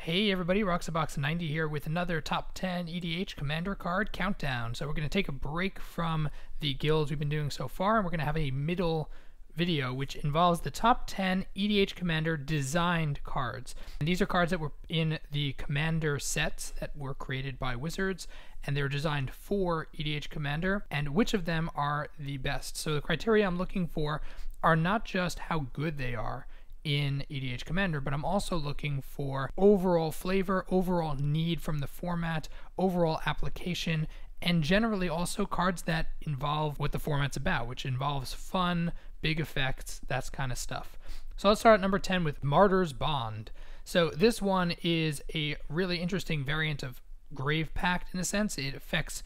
Hey everybody, Roxabox90 here with another top 10 EDH Commander card countdown. So we're going to take a break from the guilds we've been doing so far, and we're going to have a middle video which involves the top 10 EDH Commander designed cards. And these are cards that were in the Commander sets that were created by Wizards, and they're designed for EDH Commander, and which of them are the best. So the criteria I'm looking for are not just how good they are in EDH Commander, but I'm also looking for overall flavor, overall need from the format, overall application, and generally also cards that involve what the format's about, which involves fun, big effects, that kind of stuff. So let's start at number 10 with Martyr's Bond. So this one is a really interesting variant of Grave Pact in a sense. It affects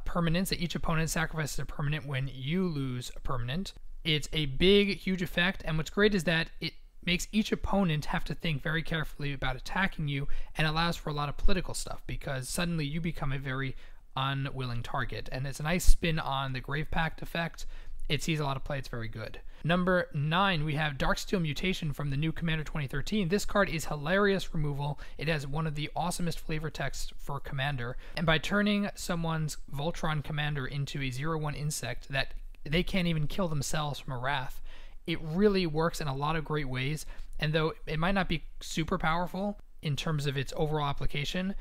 permanents, that each opponent sacrifices a permanent when you lose a permanent. It's a big, huge effect, and what's great is that it makes each opponent have to think very carefully about attacking you, and allows for a lot of political stuff because suddenly you become a very unwilling target. And it's a nice spin on the Grave Pact effect. It sees a lot of play. It's very good. Number 9, we have Darksteel Mutation from the new Commander 2013. This card is hilarious removal. It has one of the awesomest flavor texts for Commander, and by turning someone's Voltron Commander into a 0/1 insect that they can't even kill themselves from a wrath, it really works in a lot of great ways. And though it might not be super powerful in terms of its overall application,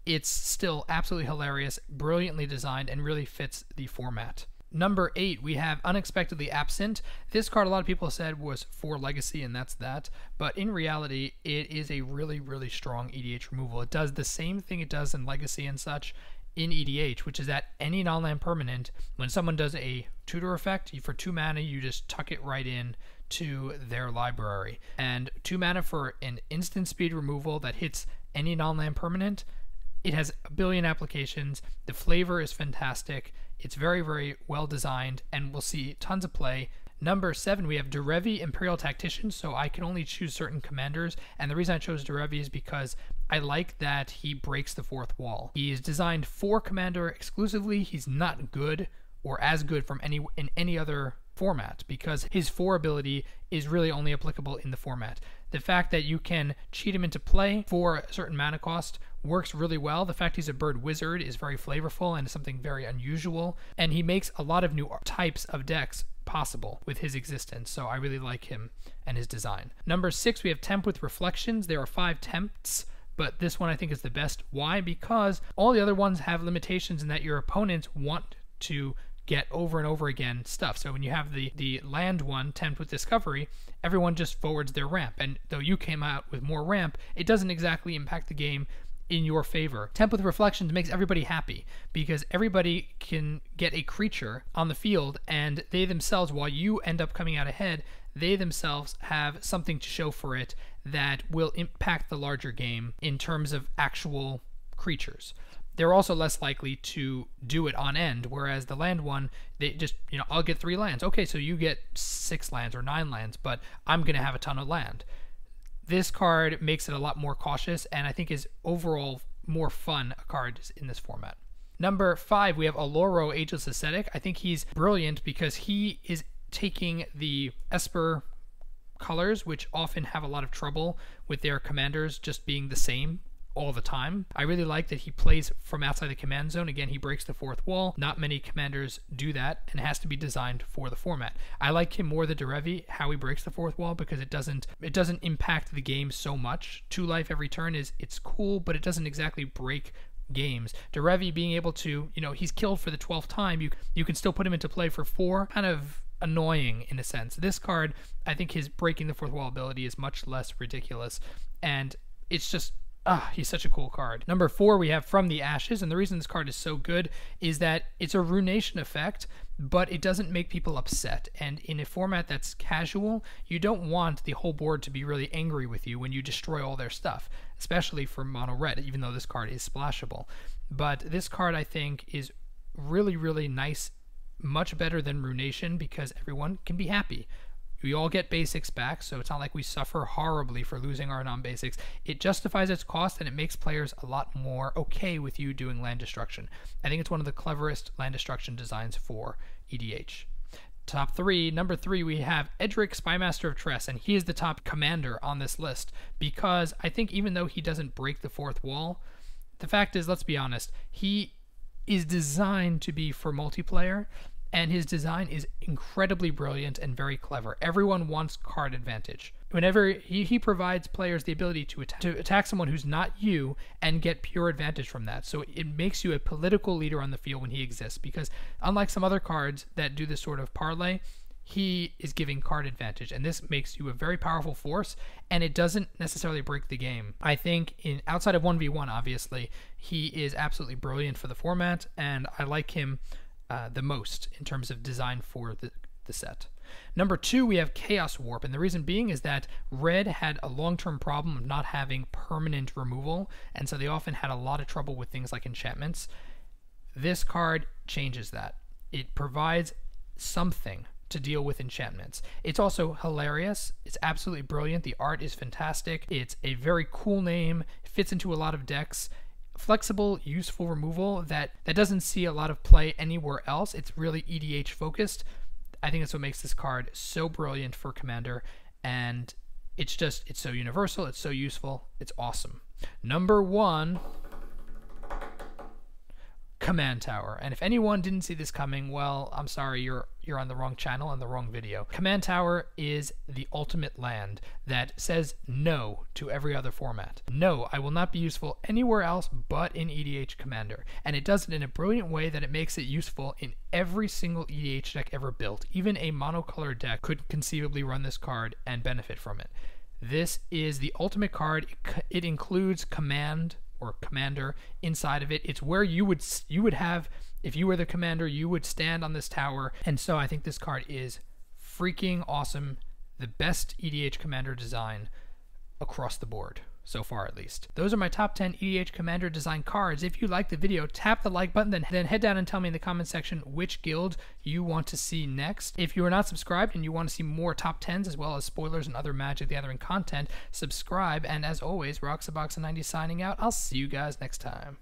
it's still absolutely hilarious, brilliantly designed, and really fits the format. Number 8, we have Unexpectedly Absent. This card a lot of people said was for Legacy, and that's that. But in reality, it is a really, really strong EDH removal. It does the same thing it does in Legacy and such in EDH, which is that any non-land permanent, when someone does a tutor effect, for 2 mana, you just tuck it right in to their library. And 2 mana for an instant speed removal that hits any non-land permanent. It has a billion applications. The flavor is fantastic. It's very, very well designed, and we'll see tons of play. Number 7, we have Derevi, Imperial Tactician. So I can only choose certain commanders, and the reason I chose Derevi is because I like that he breaks the fourth wall. He is designed for Commander exclusively. He's not good or as good from in any other format because his 4 ability is really only applicable in the format. The fact that you can cheat him into play for a certain mana cost works really well. The fact he's a bird wizard is very flavorful and something very unusual, and he makes a lot of new types of decks possible with his existence, so I really like him and his design. Number 6, we have Tempt with Reflections. There are 5 Tempts, but this one I think is the best. Why? Because all the other ones have limitations in that your opponents want to get over and over again stuff. So when you have the land one, Tempt with Discovery, everyone just forwards their ramp, and though you came out with more ramp, it doesn't exactly impact the game in your favor. Tempt with Reflections makes everybody happy because everybody can get a creature on the field, and they themselves, while you end up coming out ahead, they themselves have something to show for it that will impact the larger game in terms of actual creatures. They're also less likely to do it on end, whereas the land one, they just, I'll get 3 lands. Okay, so you get 6 lands or 9 lands, but I'm going to have a ton of land. This card makes it a lot more cautious, and I think is overall more fun a card in this format. Number 5, we have Aloro, Ageless Ascetic. I think he's brilliant because he is taking the Esper colors, which often have a lot of trouble with their commanders just being the same all the time. I really like that he plays from outside the command zone. Again, he breaks the fourth wall. Not many commanders do that, and has to be designed for the format. I like him more than Derevi, how he breaks the fourth wall, because it doesn't impact the game so much. 2 life every turn it's cool, but it doesn't exactly break games. Derevi being able to, he's killed for the 12th time, you can still put him into play for 4, kind of annoying in a sense. This card, I think his breaking the fourth wall ability is much less ridiculous, and it's just he's such a cool card. Number 4, we have From the Ashes, and the reason this card is so good is that it's a Ruination effect, but it doesn't make people upset. And in a format that's casual, you don't want the whole board to be really angry with you when you destroy all their stuff, especially for mono red, even though this card is splashable. But this card, I think, is really, really nice, much better than Ruination, because everyone can be happy. We all get basics back, so it's not like we suffer horribly for losing our non-basics. It justifies its cost, and it makes players a lot more okay with you doing land destruction. I think it's one of the cleverest land destruction designs for EDH. Top 3, number 3, we have Edric, Spymaster of Trest, and he is the top commander on this list because I think even though he doesn't break the fourth wall, the fact is, let's be honest, he is designed to be for multiplayer, and his design is incredibly brilliant and very clever. Everyone wants card advantage. Whenever he provides players the ability to attack someone who's not you and get pure advantage from that. So it makes you a political leader on the field when he exists, because unlike some other cards that do this sort of parlay, he is giving card advantage, and this makes you a very powerful force, and it doesn't necessarily break the game. I think outside of 1v1, obviously, he is absolutely brilliant for the format, and I like him the most in terms of design for the set. Number 2, we have Chaos Warp, and the reason being is that Red had a long-term problem of not having permanent removal, and so they often had a lot of trouble with things like enchantments. This card changes that. It provides something to deal with enchantments. It's also hilarious. It's absolutely brilliant. The art is fantastic. It's a very cool name. It fits into a lot of decks. Flexible, useful removal that doesn't see a lot of play anywhere else. It's really EDH focused. I think that's what makes this card so brilliant for Commander, and it's so universal, it's so useful, it's awesome. Number 1, Command Tower. And if anyone didn't see this coming, well, I'm sorry, you're on the wrong channel and the wrong video. Command Tower is the ultimate land that says no to every other format. No, I will not be useful anywhere else but in EDH Commander. And it does it in a brilliant way that it makes it useful in every single EDH deck ever built. Even a monocolored deck could conceivably run this card and benefit from it. This is the ultimate card. It includes command or commander inside of it. It's where you would have, if you were the commander, you would stand on this tower. And so I think this card is freaking awesome. The best EDH commander design across the board, so far at least. Those are my top 10 EDH commander design cards. If you liked the video, tap the like button, then head down and tell me in the comment section which guild you want to see next. If you are not subscribed and you want to see more top 10s as well as spoilers and other Magic the Gathering content, subscribe. And as always, Roxabox90 signing out. I'll see you guys next time.